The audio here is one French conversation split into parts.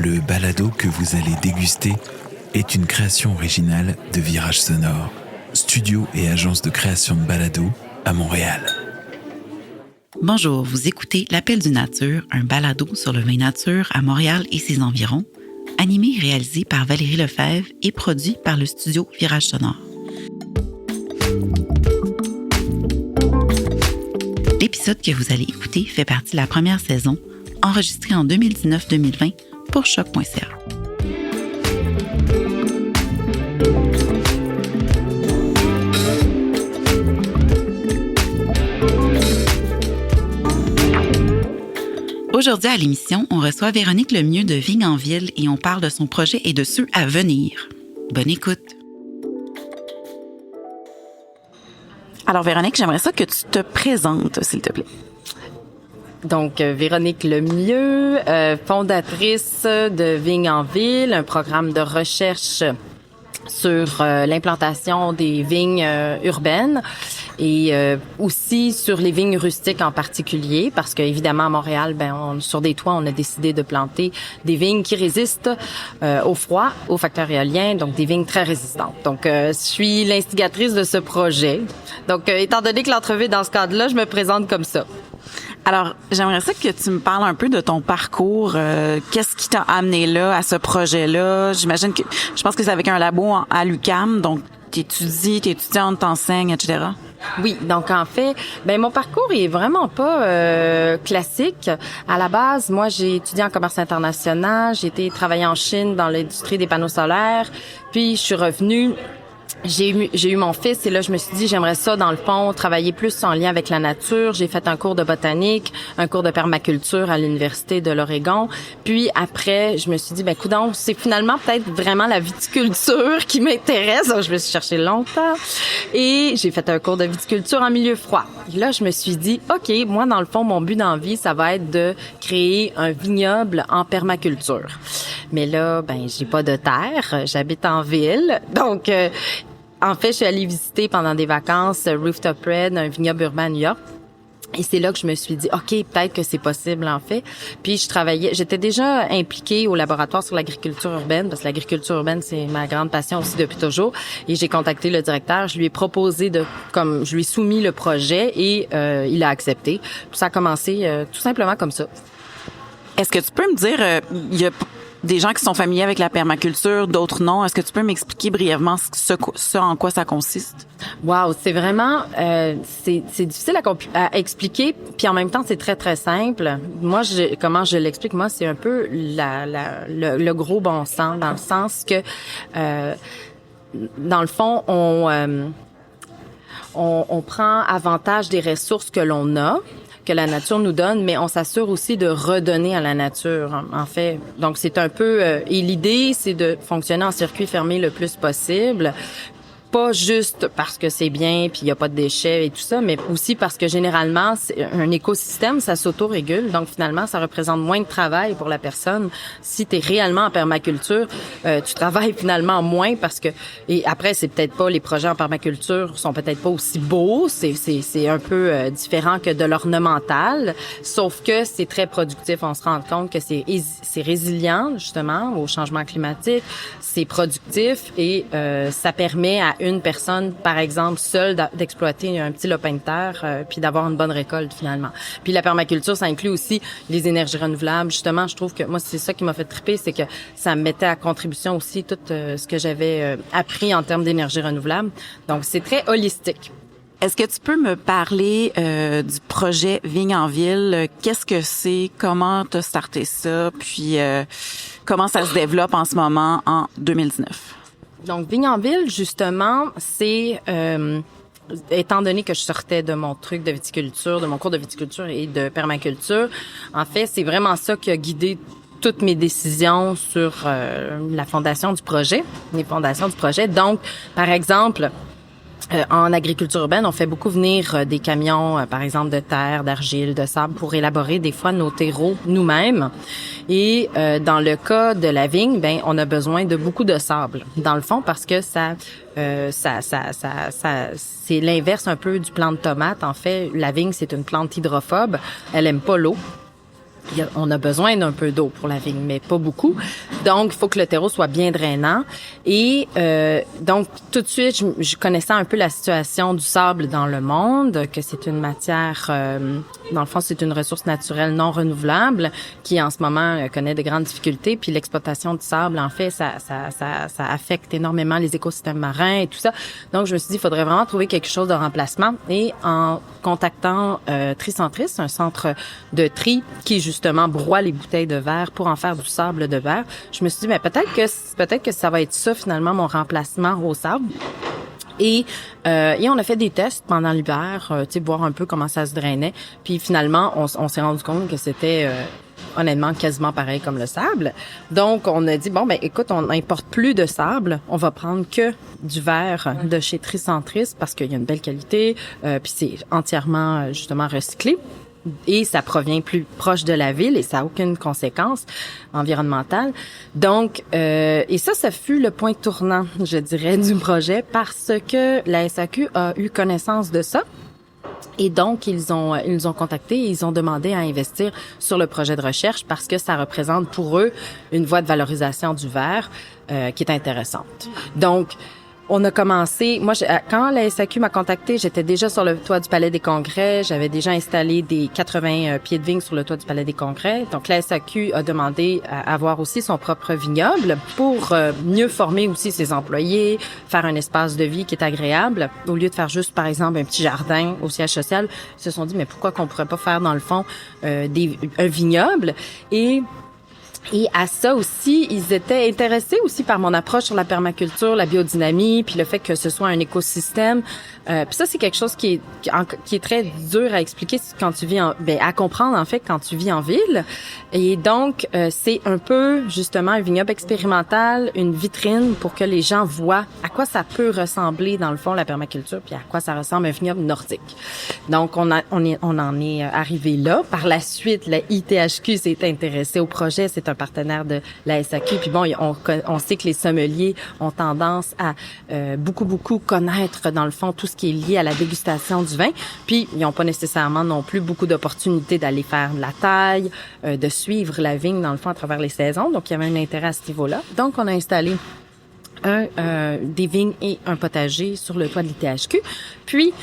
Le balado que vous allez déguster est une création originale de Virage Sonore, studio et agence de création de balado à Montréal. Bonjour, vous écoutez L'Appel du Nature, un balado sur le vin nature à Montréal et ses environs, animé et réalisé par Valérie Lefebvre et produit par le studio Virage Sonore. L'épisode que vous allez écouter fait partie de la première saison, enregistrée en 2019-2020 pour choc.ca. Aujourd'hui à l'émission, on reçoit Véronique Lemieux de Vigne en Ville et on parle de son projet et de ceux à venir. Bonne écoute! Alors Véronique, j'aimerais ça que tu te présentes, s'il te plaît. Donc, Véronique Lemieux, fondatrice de Vigne en Ville, un programme de recherche sur l'implantation des vignes urbaines et aussi sur les vignes rustiques en particulier, parce que évidemment à Montréal, sur des toits, on a décidé de planter des vignes qui résistent au froid, aux facteurs éoliens, donc des vignes très résistantes. Donc, je suis l'instigatrice de ce projet. Donc, étant donné que l'entrevue est dans ce cadre-là, je me présente comme ça. Alors, j'aimerais ça que tu me parles un peu de ton parcours. Qu'est-ce qui t'a amené là, à ce projet-là? Je pense que c'est avec un labo à l'UQAM, donc t'étudies, t'es étudiante, t'enseignes, etc. Oui, donc en fait, mon parcours est vraiment pas classique. À la base, moi, j'ai étudié en commerce international, j'ai été travailler en Chine dans l'industrie des panneaux solaires, puis je suis revenue. J'ai eu mon fils et là, je me suis dit, j'aimerais ça, dans le fond, travailler plus en lien avec la nature. J'ai fait un cours de botanique, un cours de permaculture à l'Université de l'Oregon. Puis après, je me suis dit, coudonc, c'est finalement peut-être vraiment la viticulture qui m'intéresse. Donc, je me suis cherchée longtemps et j'ai fait un cours de viticulture en milieu froid. Et là, je me suis dit, OK, moi, dans le fond, mon but dans la vie, ça va être de créer un vignoble en permaculture. Mais là, j'ai pas de terre, j'habite en ville. Donc, en fait, je suis allée visiter pendant des vacances Rooftop Red, un vignoble urbain à New York. Et c'est là que je me suis dit, OK, peut-être que c'est possible, en fait. Puis j'étais déjà impliquée au laboratoire sur l'agriculture urbaine, parce que l'agriculture urbaine, c'est ma grande passion aussi depuis toujours. Et j'ai contacté le directeur, je lui ai proposé je lui ai soumis le projet et il a accepté. Puis ça a commencé tout simplement comme ça. Est-ce que tu peux me dire, il y a des gens qui sont familiers avec la permaculture, d'autres non. Est-ce que tu peux m'expliquer brièvement ce en quoi ça consiste? Wow, c'est vraiment c'est difficile à expliquer, puis en même temps c'est très très simple. Moi, comment je l'explique, moi c'est un peu le gros bon sens, dans le sens que dans le fond on prend avantage des ressources que l'on a, que la nature nous donne, mais on s'assure aussi de redonner à la nature, en fait. Donc, c'est un peu... et l'idée, c'est de fonctionner en circuit fermé le plus possible, pas juste parce que c'est bien puis il y a pas de déchets et tout ça, mais aussi parce que généralement un écosystème ça s'autorégule, donc finalement ça représente moins de travail pour la personne. Si tu es réellement en permaculture, tu travailles finalement moins parce que et après c'est peut-être pas les projets en permaculture sont peut-être pas aussi beaux, c'est un peu différent que de l'ornemental, sauf que c'est très productif, on se rend compte que c'est résilient justement au changement climatique, c'est productif et ça permet à une personne, par exemple, seule, d'exploiter un petit lopin de terre puis d'avoir une bonne récolte, finalement. Puis la permaculture, ça inclut aussi les énergies renouvelables. Justement, je trouve que moi, c'est ça qui m'a fait triper, c'est que ça me mettait à contribution aussi tout ce que j'avais appris en termes d'énergie renouvelable. Donc, c'est très holistique. Est-ce que tu peux me parler du projet Vigne en Ville? Qu'est-ce que c'est? Comment tu as starté ça? Puis, comment ça se développe en ce moment en 2019? Donc, Vigne en Ville, justement, c'est... étant donné que je sortais de mon truc de viticulture, de mon cours de viticulture et de permaculture, en fait, c'est vraiment ça qui a guidé toutes mes décisions sur la fondation du projet, les fondations du projet. Donc, par exemple... en agriculture urbaine, on fait beaucoup venir des camions, par exemple, de terre, d'argile, de sable, pour élaborer des fois nos terreaux nous-mêmes. Et dans le cas de la vigne, on a besoin de beaucoup de sable, dans le fond, parce que ça c'est l'inverse un peu du plant de tomate. En fait, la vigne, c'est une plante hydrophobe. Elle aime pas l'eau. On a besoin d'un peu d'eau pour la vigne, mais pas beaucoup. Donc, il faut que le terreau soit bien drainant. Et donc, tout de suite, je connaissais un peu la situation du sable dans le monde, que c'est une matière, dans le fond, c'est une ressource naturelle non renouvelable qui, en ce moment, connaît de grandes difficultés. Puis l'exploitation du sable, en fait, ça affecte énormément les écosystèmes marins et tout ça. Donc, je me suis dit, il faudrait vraiment trouver quelque chose de remplacement. Et en contactant Tricentris, un centre de tri qui justement broie les bouteilles de verre pour en faire du sable de verre, je me suis dit, mais peut-être que ça va être ça finalement mon remplacement au sable. Et on a fait des tests pendant l'hiver, tu sais, voir un peu comment ça se drainait. Puis finalement, on s'est rendu compte que c'était honnêtement quasiment pareil comme le sable. Donc, on a dit, bon, ben écoute, on n'importe plus de sable. On va prendre que du verre de chez Tricentris parce qu'il y a une belle qualité. Puis c'est entièrement, justement, recyclé. Et ça provient plus proche de la ville et ça n'a aucune conséquence environnementale. Donc, et ça fut le point tournant, je dirais, du projet parce que la SAQ a eu connaissance de ça. Et donc, ils nous ont contactés et ils ont demandé à investir sur le projet de recherche parce que ça représente pour eux une voie de valorisation du verre qui est intéressante. Donc, on a commencé, moi, quand la SAQ m'a contacté, j'étais déjà sur le toit du Palais des Congrès. J'avais déjà installé des 80 pieds de vigne sur le toit du Palais des Congrès. Donc, la SAQ a demandé à avoir aussi son propre vignoble pour mieux former aussi ses employés, faire un espace de vie qui est agréable. Au lieu de faire juste, par exemple, un petit jardin au siège social, ils se sont dit, mais pourquoi qu'on pourrait pas faire, dans le fond, un vignoble? Et à ça aussi, ils étaient intéressés aussi par mon approche sur la permaculture, la biodynamie, puis le fait que ce soit un écosystème. Puis ça, c'est quelque chose qui est très dur à expliquer quand tu vis à comprendre en fait quand tu vis en ville. Et donc, c'est un peu justement un vignoble expérimental, une vitrine pour que les gens voient à quoi ça peut ressembler dans le fond la permaculture, puis à quoi ça ressemble un vignoble nordique. Donc, on en est arrivé là. Par la suite, la ITHQ s'est intéressée au projet. C'est un partenaire de la SAQ. Puis bon, on sait que les sommeliers ont tendance à beaucoup connaître dans le fond tout ce qui est lié à la dégustation du vin. Puis ils n'ont pas nécessairement non plus beaucoup d'opportunités d'aller faire de la taille, de suivre la vigne dans le fond à travers les saisons. Donc il y avait un intérêt à ce niveau-là. Donc on a installé des vignes et un potager sur le toit de l'ITHQ. Puis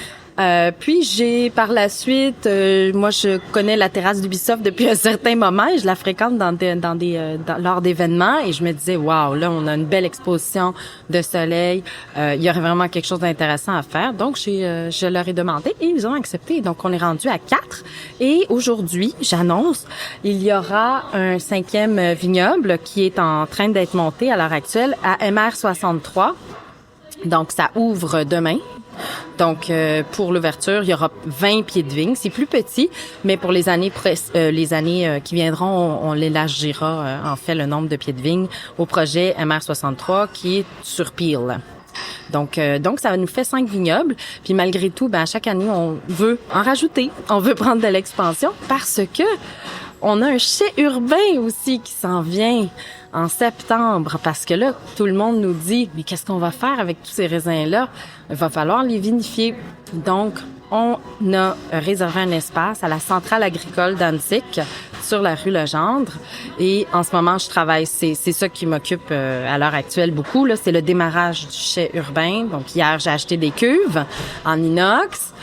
j'ai par la suite, moi je connais la terrasse d'Ubisoft depuis un certain moment et je la fréquente lors d'événements et je me disais waouh, là on a une belle exposition de soleil, il y aurait vraiment quelque chose d'intéressant à faire. Donc je leur ai demandé et ils ont accepté. Donc on est rendu à 4 et aujourd'hui, j'annonce, il y aura un 5e vignoble qui est en train d'être monté à l'heure actuelle à MR63. Donc ça ouvre demain. Donc, pour l'ouverture, il y aura 20 pieds de vigne. C'est plus petit, mais pour les années qui viendront, on l'élargira, en fait, le nombre de pieds de vigne au projet MR63 qui est sur Peel. Donc, ça nous fait 5 vignobles. Puis malgré tout, à chaque année, on veut en rajouter. On veut prendre de l'expansion parce que on a un chai urbain aussi qui s'en vient en septembre parce que là, tout le monde nous dit « Mais qu'est-ce qu'on va faire avec tous ces raisins-là? Il va falloir les vinifier. » Donc, on a réservé un espace à la centrale agricole d'Antic sur la rue Legendre. Et en ce moment, je travaille, c'est ça qui m'occupe à l'heure actuelle beaucoup. Là, c'est le démarrage du chai urbain. Donc, hier, j'ai acheté des cuves en inox.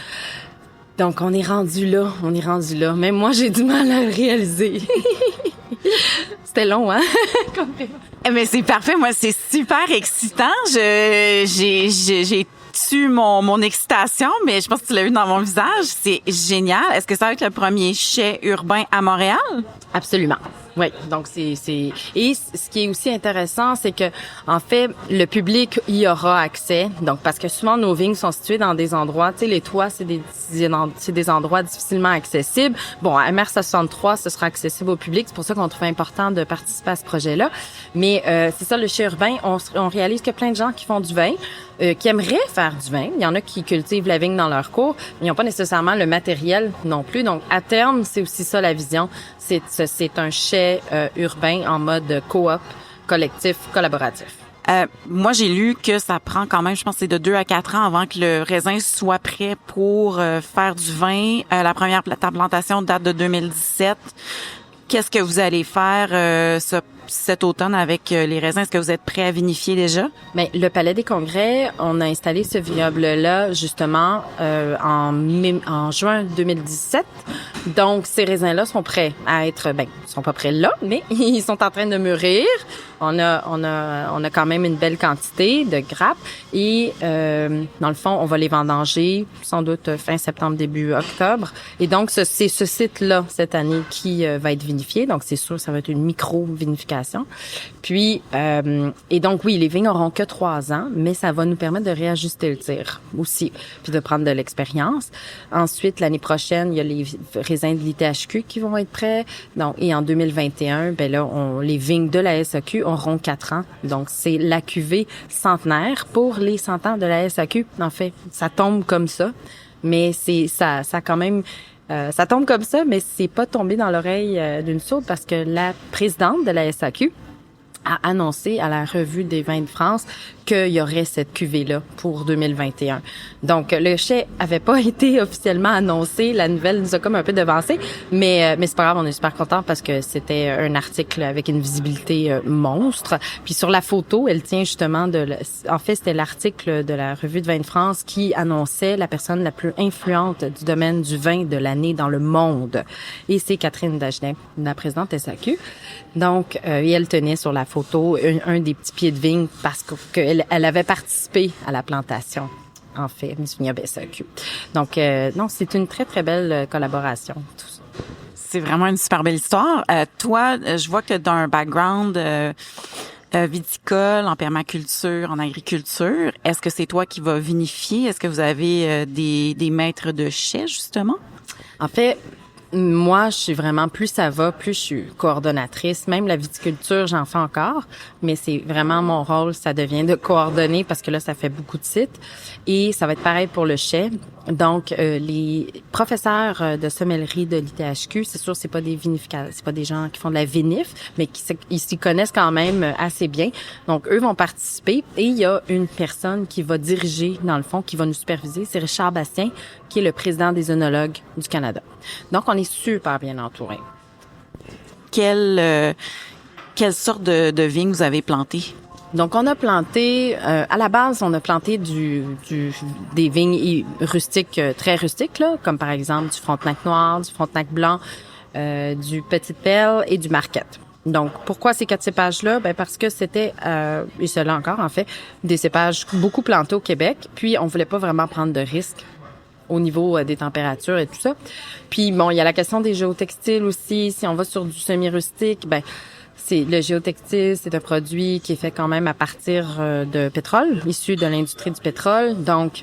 Donc, on est rendu là. Même moi, j'ai du mal à le réaliser. C'était long, hein? Mais c'est parfait. Moi, c'est super excitant. J'ai tu mon excitation, mais je pense que tu l'as vu dans mon visage. C'est génial. Est-ce que ça va être le premier chai urbain à Montréal? Absolument. Oui, donc et ce qui est aussi intéressant, c'est que en fait le public y aura accès. Donc parce que souvent nos vignes sont situées dans des endroits, tu sais, les toits c'est des endroits difficilement accessibles. Bon, à MR63, ce sera accessible au public, c'est pour ça qu'on trouve important de participer à ce projet-là. Mais c'est ça, le chai urbain, on réalise qu'il y a plein de gens qui font du vin, qui aimeraient faire du vin. Il y en a qui cultivent la vigne dans leur cours, mais ils n'ont pas nécessairement le matériel non plus. Donc à terme, c'est aussi ça la vision. C'est un chai urbain en mode coop, collectif, collaboratif. Moi, j'ai lu que ça prend quand même, je pense que c'est de 2 à 4 ans avant que le raisin soit prêt pour faire du vin. La première plantation date de 2017. Qu'est-ce que vous allez faire cet automne avec les raisins? Est-ce que vous êtes prêts à vinifier déjà? Bien, le Palais des Congrès, on a installé ce vignoble-là justement en juin 2017. Donc, ces raisins-là sont prêts à être, ils sont pas prêts là, mais ils sont en train de mûrir. On a quand même une belle quantité de grappes et dans le fond, on va les vendanger sans doute fin septembre, début octobre. Et donc, c'est ce site-là cette année qui va être vinifié. Donc, c'est sûr, ça va être une micro-vinification. Puis, et donc, oui, les vignes auront que 3 ans, mais ça va nous permettre de réajuster le tir aussi, puis de prendre de l'expérience. Ensuite, l'année prochaine, il y a les raisins de l'ITHQ qui vont être prêts. Donc, et en 2021, ben là, les vignes de la SAQ auront 4 ans. Donc, c'est la cuvée centenaire pour les 100 ans de la SAQ. En fait, ça tombe comme ça, mais ça quand même... ça tombe comme ça, mais c'est pas tombé dans l'oreille d'une sourde parce que la présidente de la SAQ a annoncé à la Revue des vins de France qu'il y aurait cette cuvée-là pour 2021. Donc, le chai avait pas été officiellement annoncé. La nouvelle nous a comme un peu devancé, mais c'est pas grave, on est super contents parce que c'était un article avec une visibilité monstre. Puis sur la photo, elle tient justement en fait, c'était l'article de la Revue de vins de France qui annonçait la personne la plus influente du domaine du vin de l'année dans le monde. Et c'est Catherine Dagenet, la présidente SAQ. Donc, et elle tenait sur la photo un des petits pieds de vigne parce qu'elle avait participé à la plantation, en fait, du vignoble SAQ. Donc, non, c'est une très, très belle collaboration, tout ça. C'est vraiment une super belle histoire. Toi, je vois que tu as un background viticole, en permaculture, en agriculture. Est-ce que c'est toi qui vas vinifier? Est-ce que vous avez des maîtres de chai, justement? En fait, moi, je suis vraiment, plus ça va, plus je suis coordonnatrice. Même la viticulture, j'en fais encore, mais c'est vraiment mon rôle, ça devient de coordonner parce que là, ça fait beaucoup de sites. Et ça va être pareil pour le chai. Donc, les professeurs de sommellerie de l'ITHQ, c'est sûr, c'est pas des vinificateurs, c'est pas des gens qui font de la vinif, mais ils s'y connaissent quand même assez bien. Donc, eux vont participer et il y a une personne qui va diriger, dans le fond, qui va nous superviser. C'est Richard Bastien, qui est le président des œnologues du Canada. Donc, on est super bien entourés. Quelle sorte de vignes vous avez plantées? Donc, on a planté, à la base, on a planté des vignes rustiques, très rustiques, là, comme par exemple du Frontenac noir, du Frontenac blanc, du Petite Perle et du Marquette. Donc, pourquoi ces 4 cépages-là? Ben, parce que c'était, et cela encore, en fait, des cépages beaucoup plantés au Québec. Puis, on voulait pas vraiment prendre de risques au niveau des températures et tout ça. Puis, bon, il y a la question des géotextiles aussi. Si on va sur du semi-rustique, ben, le géotextile, c'est un produit qui est fait quand même à partir de pétrole, issu de l'industrie du pétrole. Donc,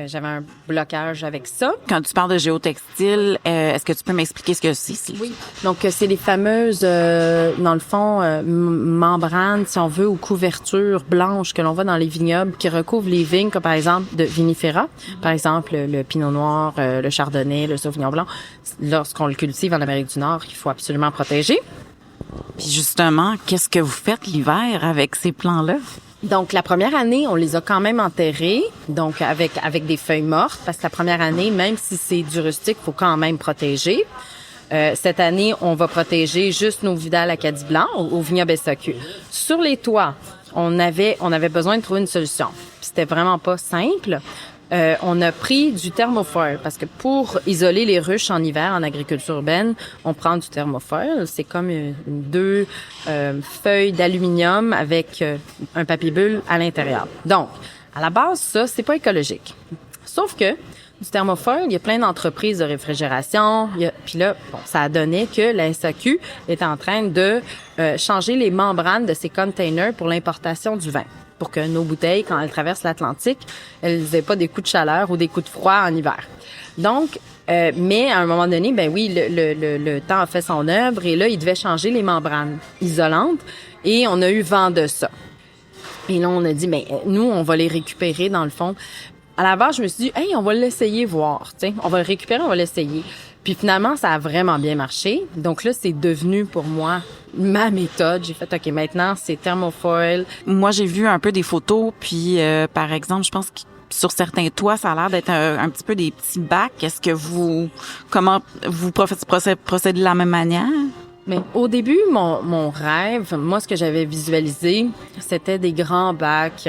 j'avais un blocage avec ça. Quand tu parles de géotextile, est-ce que tu peux m'expliquer ce que c'est? Oui. Donc, c'est les fameuses, dans le fond, membranes, si on veut, ou couvertures blanches que l'on voit dans les vignobles qui recouvrent les vignes, comme par exemple de vinifera. Par exemple, le pinot noir, le chardonnay, le sauvignon blanc. Lorsqu'on le cultive en Amérique du Nord, il faut absolument protéger. Puis justement, qu'est-ce que vous faites l'hiver avec ces plants-là? Donc, la première année, on les a quand même enterrés, donc avec des feuilles mortes, parce que la première année, même si c'est du rustique, faut quand même protéger. Cette année, on va protéger juste nos Vidal Acadie blanc au vignoble SAQ. Sur les toits, on avait besoin de trouver une solution. Puis c'était vraiment pas simple. On a pris du thermofoil parce que pour isoler les ruches en hiver en agriculture urbaine, on prend du thermofoil. C'est comme 2 feuilles d'aluminium avec un papier bulle à l'intérieur. Donc, à la base, ça, c'est pas écologique. Sauf que du thermofoil, il y a plein d'entreprises de réfrigération. Puis là, bon, ça a donné que la SAQ est en train de changer les membranes de ces containers pour l'importation du vin, pour que nos bouteilles, quand elles traversent l'Atlantique, elles n'aient pas des coups de chaleur ou des coups de froid en hiver. Donc, mais à un moment donné, ben oui, le temps a fait son œuvre et là, il devait changer les membranes isolantes et on a eu vent de ça. Et là, on a dit, ben nous, on va les récupérer dans le fond. À la base, je me suis dit, hey, on va l'essayer voir, tu sais, on va le récupérer, on va l'essayer. Puis finalement, ça a vraiment bien marché. Donc là, c'est devenu pour moi ma méthode. J'ai fait, OK, maintenant, c'est thermofoil. Moi, j'ai vu un peu des photos, puis par exemple, je pense que sur certains toits, ça a l'air d'être un petit peu des petits bacs. Est-ce que comment vous procédez de la même manière? Mais au début, mon rêve, moi, ce que j'avais visualisé, c'était des grands bacs,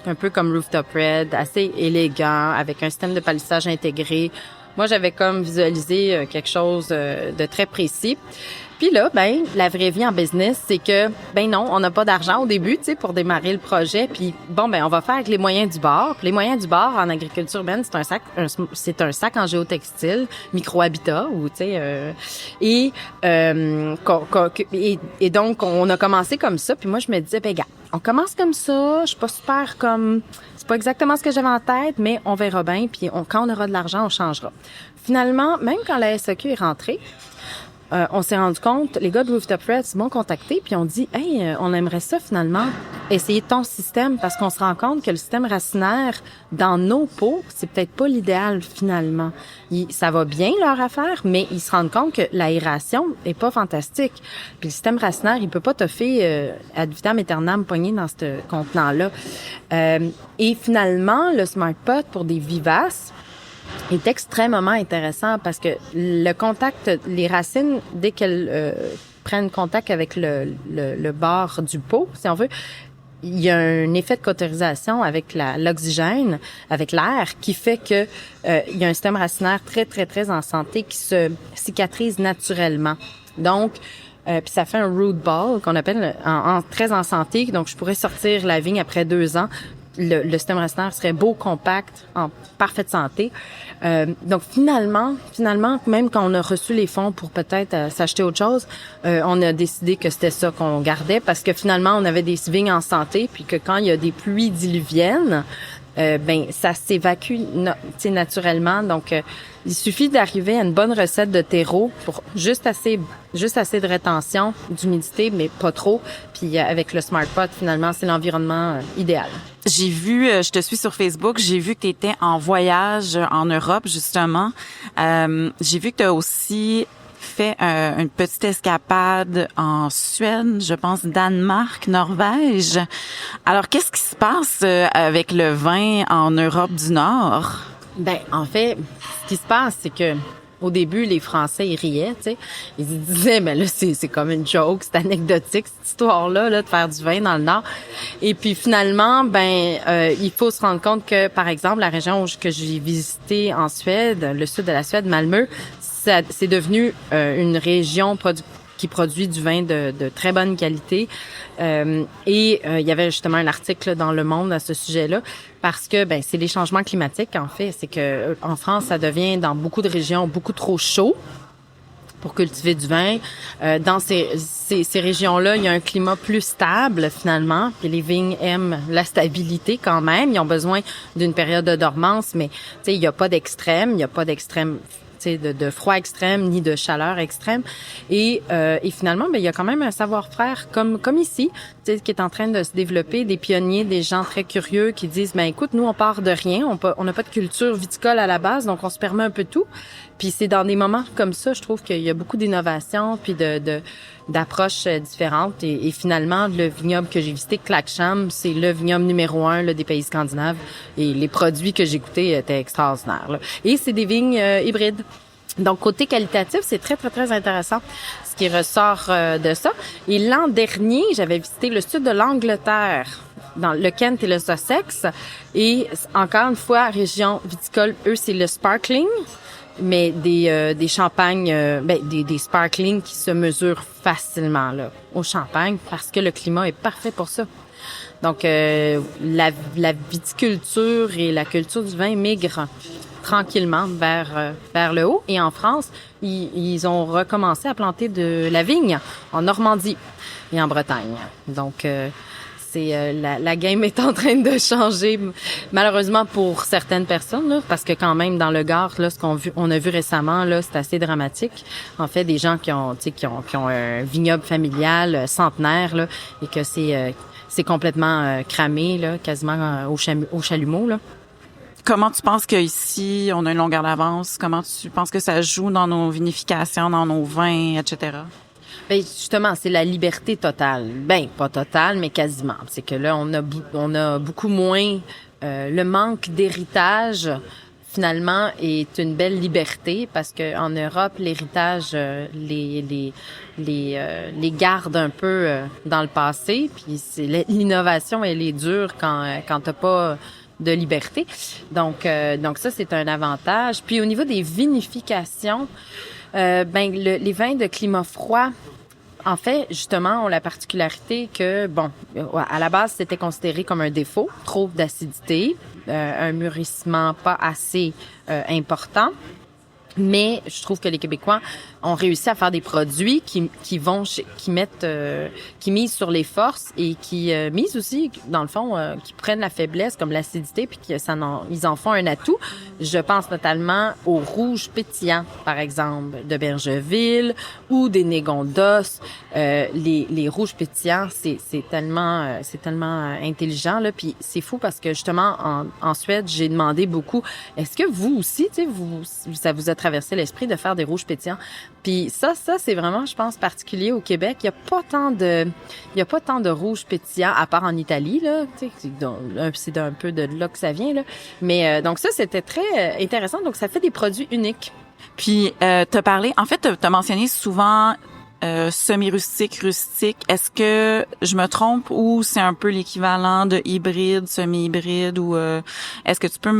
un peu comme Rooftop Red, assez élégants, avec un système de palissage intégré. Moi, j'avais comme visualisé quelque chose de très précis. Puis là, ben, la vraie vie en business, c'est que, ben non, on n'a pas d'argent au début, tu sais, pour démarrer le projet. Puis bon, ben, on va faire avec les moyens du bord. Puis les moyens du bord en agriculture urbaine, c'est un sac en géotextile, micro-habitat, ou tu sais, et donc on a commencé comme ça. Puis moi, je me disais, ben, gars, on commence comme ça. Je suis pas super comme, c'est pas exactement ce que j'avais en tête, mais on verra bien. Puis quand on aura de l'argent, on changera. Finalement, même quand la SAQ est rentrée, on s'est rendu compte, les gars de Rooftop Red m'ont contacté puis on dit, hey, on aimerait ça finalement essayer ton système parce qu'on se rend compte que le système racinaire dans nos pots, c'est peut-être pas l'idéal finalement. Ça va bien leur affaire, mais ils se rendent compte que l'aération est pas fantastique. Puis le système racinaire, il peut pas toffer ad vitam aeternam pogné dans ce contenant-là. Et finalement, le Smart Pot pour des vivaces est extrêmement intéressant parce que le contact, les racines, dès qu'elles prennent contact avec le bord du pot, si on veut, il y a un effet de cautérisation avec l'oxygène, avec l'air, qui fait que il y a un système racinaire très, très, très en santé qui se cicatrise naturellement. Donc, puis ça fait un root ball qu'on appelle très en santé. Donc, je pourrais sortir la vigne après 2 ans. Le système racinaire serait beau, compact, en parfaite santé. Donc finalement, même quand on a reçu les fonds pour peut-être s'acheter autre chose, on a décidé que c'était ça qu'on gardait parce que finalement, on avait des vignes en santé, puis que quand il y a des pluies diluviennes, ben ça s'évacue naturellement. Donc il suffit d'arriver à une bonne recette de terreau pour juste assez de rétention d'humidité, mais pas trop. Puis avec le Smart Pot, finalement, c'est l'environnement idéal. J'ai vu, je te suis sur Facebook, j'ai vu que tu étais en voyage en Europe, justement. J'ai vu que tu as aussi fait une petite escapade en Suède, je pense Danemark, Norvège. Alors, qu'est-ce qui se passe avec le vin en Europe du Nord? Ben, en fait, ce qui se passe, c'est que au début, les Français, ils riaient, tu sais. Ils disaient, mais là, c'est comme une joke, c'est anecdotique, cette histoire-là, là, de faire du vin dans le Nord. Et puis, finalement, il faut se rendre compte que, par exemple, la région que j'ai visitée en Suède, le sud de la Suède, Malmö, c'est devenu une région qui produit du vin de très bonne qualité. Il y avait justement un article dans Le Monde à ce sujet-là parce que c'est les changements climatiques en fait, c'est que en France ça devient dans beaucoup de régions beaucoup trop chaud pour cultiver du vin. Dans ces régions-là, il y a un climat plus stable finalement, puis les vignes aiment la stabilité quand même, ils ont besoin d'une période de dormance mais tu sais il y a pas d'extrême, de froid extrême ni de chaleur extrême et finalement il y a quand même un savoir-faire comme ici qui est en train de se développer, des pionniers, des gens très curieux qui disent écoute, nous on part de rien, on n'a pas de culture viticole à la base donc on se permet un peu tout. Puis c'est dans des moments comme ça, je trouve qu'il y a beaucoup d'innovation puis d'approches différentes et finalement le vignoble que j'ai visité, Clacsham, c'est le vignoble numéro 1 là, des pays scandinaves et les produits que j'ai goûtés étaient extraordinaires là. Et c'est des vignes hybrides. Donc côté qualitatif, c'est très très très intéressant ce qui ressort de ça. Et l'an dernier, j'avais visité le sud de l'Angleterre, dans le Kent et le Sussex et encore une fois région viticole, eux c'est le sparkling. Mais des champagnes, des sparkling qui se mesurent facilement là au champagne parce que le climat est parfait pour ça. Donc la viticulture et la culture du vin migrent tranquillement vers le haut. Et en France, ils ont recommencé à planter de la vigne en Normandie et en Bretagne. Donc la game est en train de changer malheureusement pour certaines personnes là, parce que quand même dans le Gard là on a vu récemment là c'est assez dramatique en fait des gens qui ont un vignoble familial centenaire là et que c'est complètement cramé là quasiment au chalumeau là. Comment tu penses qu'ici on a une longueur d'avance? Comment tu penses que ça joue dans nos vinifications, dans nos vins, etc.? Ben justement, c'est la liberté totale. Pas totale, mais quasiment. C'est que là, on a beaucoup moins le manque d'héritage finalement est une belle liberté parce que en Europe, l'héritage les garde un peu dans le passé, puis l'innovation elle est dure quand t'as pas de liberté. Donc ça c'est un avantage. Puis au niveau des vinifications, les vins de climat froid, en fait, justement, ont la particularité que, à la base, c'était considéré comme un défaut, trop d'acidité, un mûrissement pas assez important. Mais je trouve que les Québécois ont réussi à faire des produits qui misent sur les forces et qui misent aussi, dans le fond, qui prennent la faiblesse comme l'acidité puis ils en font un atout. Je pense notamment aux rouges pétillants, par exemple, de Bergeville ou des Négondos. Les rouges pétillants, c'est tellement intelligent là. Puis c'est fou parce que justement en Suède, j'ai demandé beaucoup. Est-ce que vous aussi, tu sais, ça vous a traversé l'esprit de faire des rouges pétillants? Puis ça c'est vraiment, je pense, particulier au Québec. Il y a pas tant de rouges pétillants à part en Italie là. Tu sais, c'est un peu de là que ça vient là. Mais donc ça c'était très intéressant. Donc ça fait des produits uniques. Puis t'as parlé, en fait, t'as mentionné souvent semi-rustique, rustique. Est-ce que je me trompe ou c'est un peu l'équivalent de hybride, semi-hybride ou est-ce que tu peux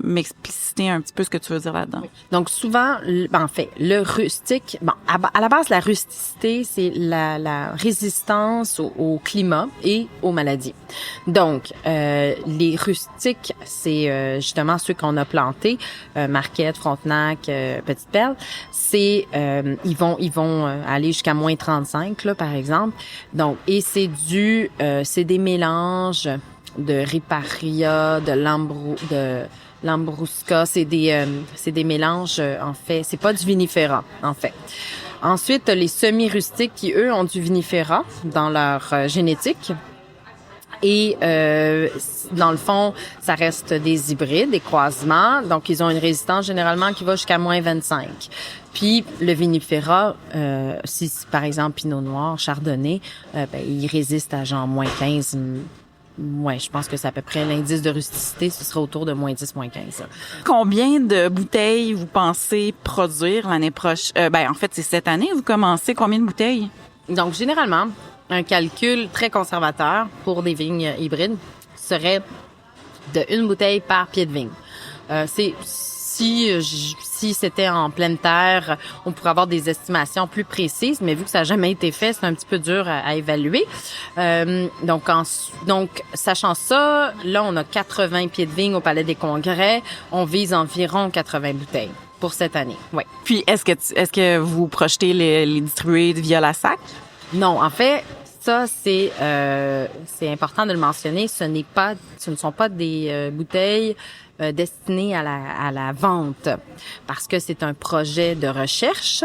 m'expliciter un petit peu ce que tu veux dire là-dedans? Oui. Donc souvent, en fait, le rustique, à la base, la rusticité, c'est la résistance au climat et aux maladies. Donc, les rustiques, c'est justement ceux qu'on a plantés, Marquette, Frontenac, Petite Perle. C'est ils vont aller jusqu'à moins 35 là par exemple. Donc et c'est des mélanges de Riparia, de Lambrusca, c'est des mélanges en fait, c'est pas du vinifera en fait. Ensuite, les semi-rustiques qui eux ont du vinifera dans leur génétique. Et dans le fond, ça reste des hybrides, des croisements. Donc, ils ont une résistance généralement qui va jusqu'à moins 25. Puis, le vinifera, si par exemple Pinot Noir, Chardonnay, il résiste à genre moins 15. Ouais, je pense que c'est à peu près l'indice de rusticité, ce sera autour de moins 10, moins 15. Combien de bouteilles vous pensez produire l'année prochaine? En fait, c'est cette année, vous commencez combien de bouteilles? Donc, généralement, un calcul très conservateur pour des vignes hybrides serait de une bouteille par pied de vigne. Si c'était en pleine terre, on pourrait avoir des estimations plus précises, mais vu que ça n'a jamais été fait, c'est un petit peu dur à évaluer. Donc, sachant ça, là, on a 80 pieds de vigne au Palais des Congrès. On vise environ 80 bouteilles pour cette année. Ouais. Puis, est-ce que vous projetez les distribuer via la SAC? Non, en fait, ça c'est important de le mentionner. Ce ne sont pas des bouteilles destinées à la vente, parce que c'est un projet de recherche.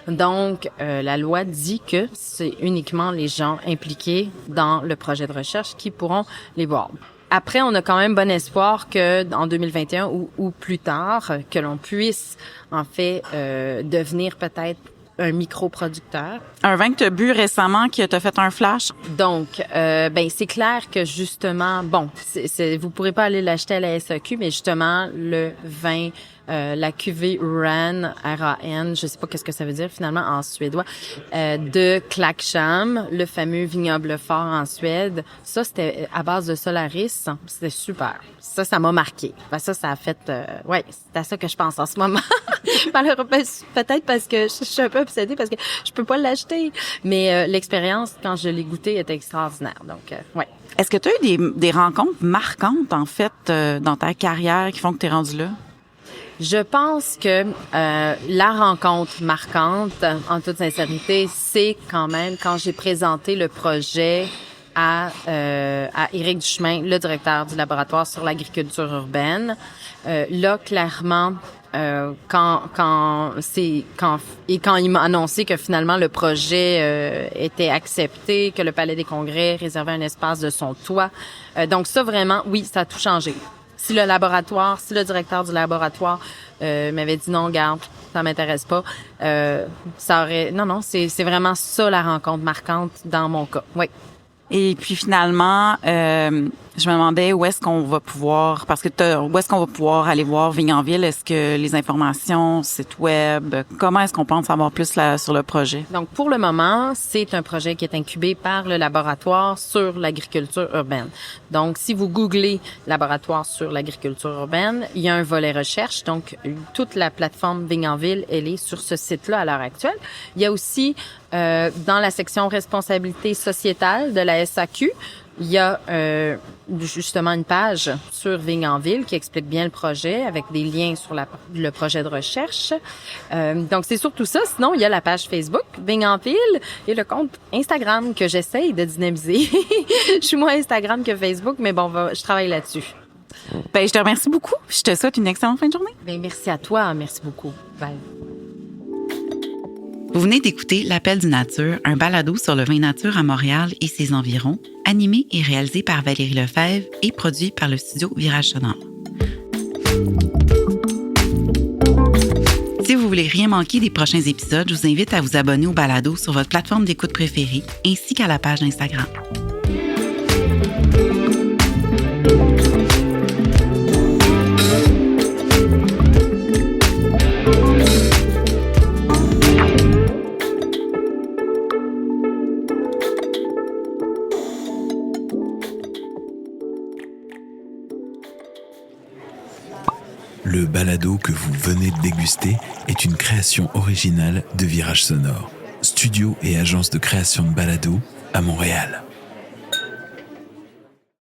Donc, la loi dit que c'est uniquement les gens impliqués dans le projet de recherche qui pourront les boire. Après, on a quand même bon espoir que en 2021 ou plus tard, que l'on puisse en fait devenir peut-être un microproducteur. Un vin que tu as bu récemment qui t'a fait un flash? Donc, c'est clair que justement, vous pourrez pas aller l'acheter à la SAQ, mais justement, le vin, la cuvée RAN, R-A-N, je sais pas qu'est-ce que ça veut dire finalement en suédois, de Klagshamn, le fameux vignoble fort en Suède. Ça, c'était à base de Solaris. C'était super. Ça m'a marqué. Ça a fait, c'est à ça que je pense en ce moment. Peut-être parce que je suis un peu obsédée parce que je peux pas l'acheter. Mais l'expérience, quand je l'ai goûté, était extraordinaire. Donc, ouais. Est-ce que tu as eu des rencontres marquantes, en fait, dans ta carrière qui font que tu es rendu là? Je pense que la rencontre marquante, en toute sincérité, c'est quand même quand j'ai présenté le projet à Éric Duchemin, le directeur du laboratoire sur l'agriculture urbaine. Là, clairement, quand il m'a annoncé que finalement le projet était accepté, que le Palais des Congrès réservait un espace de son toit. Donc ça, vraiment, oui, ça a tout changé. Si le directeur du laboratoire m'avait dit non, garde, ça m'intéresse pas, ça aurait... Non, c'est vraiment ça la rencontre marquante dans mon cas. Oui. Et puis finalement, Je me demandais où est-ce qu'on va pouvoir, parce que où est-ce qu'on va pouvoir aller voir Vigne en Ville? Est-ce que les informations, site web, comment est-ce qu'on peut en savoir plus sur le projet? Donc, pour le moment, c'est un projet qui est incubé par le laboratoire sur l'agriculture urbaine. Donc, si vous googlez laboratoire sur l'agriculture urbaine, il y a un volet recherche. Donc, toute la plateforme Vigne en Ville, elle est sur ce site-là à l'heure actuelle. Il y a aussi, dans la section responsabilité sociétale de la SAQ, il y a justement une page sur Vigne en Ville qui explique bien le projet avec des liens sur le projet de recherche. Donc, c'est surtout ça. Sinon, il y a la page Facebook Vigne en Ville et le compte Instagram que j'essaye de dynamiser. Je suis moins Instagram que Facebook, mais bon, je travaille là-dessus. Ben, je te remercie beaucoup. Je te souhaite une excellente fin de journée. Ben, merci à toi. Merci beaucoup. Bye. Vous venez d'écouter L'Appel du Nature, un balado sur le vin nature à Montréal et ses environs, animé et réalisé par Valérie Lefebvre et produit par le studio Virage Sonore. Si vous voulez rien manquer des prochains épisodes, je vous invite à vous abonner au balado sur votre plateforme d'écoute préférée ainsi qu'à la page Instagram. Le balado que vous venez de déguster est une création originale de Virage Sonore, studio et agence de création de balado à Montréal.